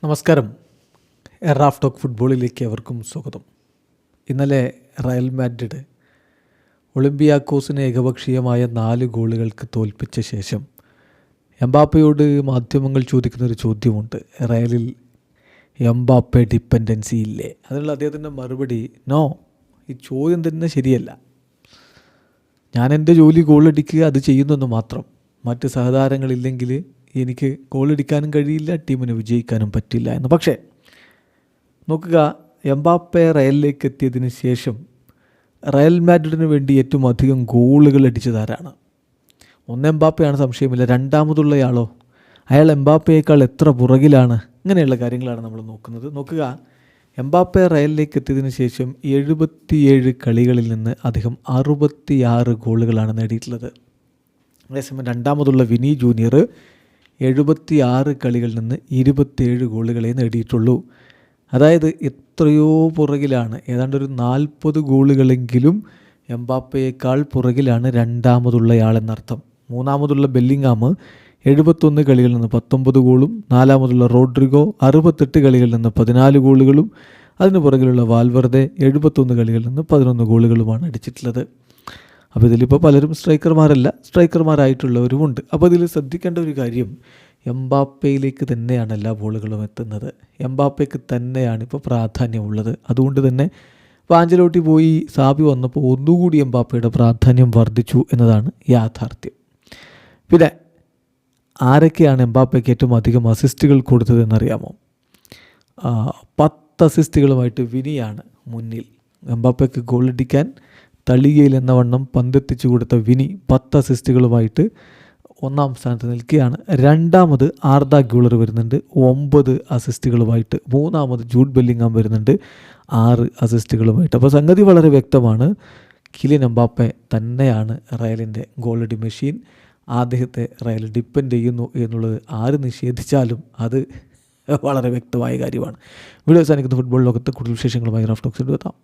നമസ്കാരം. Raf talk ഫുട്ബോളിലേക്ക് അവർക്കും സ്വാഗതം. ഇന്നലെ റയൽ മാഡ്രിഡ് ഒളിമ്പിയാക്കോസിനെ ഏകപക്ഷീയമായ 4 ഗോളുകൾക്ക് തോൽപ്പിച്ച ശേഷം എംബാപ്പയോട് മാധ്യമങ്ങൾ ചോദിക്കുന്നൊരു ചോദ്യമുണ്ട്. റയലിൽ എംബാപ്പെ ഡിപ്പെൻഡൻസി ഇല്ലേ? അതിനുള്ള അദ്ദേഹത്തിൻ്റെ മറുപടി നോ, ഈ ചോദ്യം തന്നെ ശരിയല്ല. ഞാൻ എൻ്റെ ജോലി ഗോളടിക്കുക, അത് ചെയ്യുന്നെന്ന് മാത്രം. മറ്റ് സഹതാരങ്ങളില്ലെങ്കിൽ എനിക്ക് ഗോളടിക്കാനും കഴിയില്ല, ടീമിന് വിജയിക്കാനും പറ്റില്ല എന്ന്. പക്ഷേ നോക്കുക, എംബാപ്പെ റയലിലേക്ക് എത്തിയതിന് ശേഷം റയൽ മാഡ്രിഡിന് വേണ്ടി ഏറ്റവും അധികം ഗോളുകൾ അടിച്ചതാരാണ്? ഒന്ന് എംബാപ്പയാണ്, സംശയമില്ല. രണ്ടാമതുള്ളയാളോ? അയാൾ എംബാപ്പയേക്കാൾ എത്ര പുറകിലാണ്? ഇങ്ങനെയുള്ള കാര്യങ്ങളാണ് നമ്മൾ നോക്കുന്നത്. നോക്കുക, എംബാപ്പെ റയലിലേക്ക് എത്തിയതിന് ശേഷം 77 കളികളിൽ നിന്ന് അദ്ദേഹം 66 ഗോളുകളാണ് നേടിയിട്ടുള്ളത്. അതേസമയം രണ്ടാമതുള്ള വിനി ജൂനിയർ 76 കളികളിൽ നിന്ന് 27 ഗോളുകളെ നേടിയിട്ടുള്ളൂ. അതായത് എത്രയോ പുറകിലാണ്, ഏതാണ്ട് ഒരു 40 ഗോളുകളെങ്കിലും എംബാപ്പയേക്കാൾ പുറകിലാണ് രണ്ടാമതുള്ളയാളെന്നർത്ഥം. മൂന്നാമതുള്ള ബെല്ലിങ്ങാം 71 കളികളിൽ നിന്ന് 19 ഗോളും, നാലാമതുള്ള റോഡ്രിഗോ 68 കളികളിൽ നിന്ന് 14 ഗോളുകളും, അതിന് പുറകിലുള്ള വാൽവർദെ 71 കളികളിൽ നിന്ന് 11 ഗോളുകളുമാണ് അടിച്ചിട്ടുള്ളത്. അപ്പോൾ ഇതിലിപ്പോൾ പലരും സ്ട്രൈക്കർമാരായിട്ടുള്ളവരുമുണ്ട്. അപ്പോൾ ഇതിൽ ശ്രദ്ധിക്കേണ്ട ഒരു കാര്യം, എംബാപ്പയിലേക്ക് തന്നെയാണ് എല്ലാ ബോളുകളും എത്തുന്നത്. എംബാപ്പയ്ക്ക് തന്നെയാണ് ഇപ്പോൾ പ്രാധാന്യമുള്ളത്. അതുകൊണ്ട് തന്നെ ആഞ്ചലോട്ടി പോയി സാബി വന്നപ്പോൾ ഒന്നുകൂടി എംബാപ്പയുടെ പ്രാധാന്യം വർദ്ധിച്ചു എന്നതാണ് യാഥാർത്ഥ്യം. പിന്നെ ആരൊക്കെയാണ് എംബാപ്പയ്ക്ക് ഏറ്റവും അധികം അസിസ്റ്റുകൾ കൊടുത്തതെന്നറിയാമോ? 10 അസിസ്റ്റുകളുമായിട്ട് വിനിയാണ് മുന്നിൽ. എംബാപ്പയ്ക്ക് ഗോളടിക്കാൻ തളികയിൽ എന്ന വണ്ണം പന്തെത്തിച്ചു കൊടുത്ത വിനി 10 അസിസ്റ്റുകളുമായിട്ട് ഒന്നാം സ്ഥാനത്ത് നിൽക്കുകയാണ്. രണ്ടാമത് ആർദ ഗ്യൂളർ വരുന്നുണ്ട് 9 അസിസ്റ്റുകളുമായിട്ട്. മൂന്നാമത് ജൂഡ് ബെല്ലിങ്ങാം വരുന്നുണ്ട് 6 അസിസ്റ്റുകളുമായിട്ട്. അപ്പോൾ സംഗതി വളരെ വ്യക്തമാണ്. കിലിയൻ എംബാപ്പെ തന്നെയാണ് റയലിൻ്റെ ഗോളടി മെഷീൻ. അദ്ദേഹത്തെ റയൽ ഡിപ്പെൻഡ് ചെയ്യുന്നു എന്നുള്ളത് ആര് നിഷേധിച്ചാലും അത് വളരെ വ്യക്തമായ കാര്യമാണ്. വീഡിയോ അവസാനിക്കുന്ന ഫുട്ബോൾ ലോകത്ത് കൂടുതൽ വിശേഷങ്ങളുമായി റാഫ് ടോക്സിൽ എത്താം.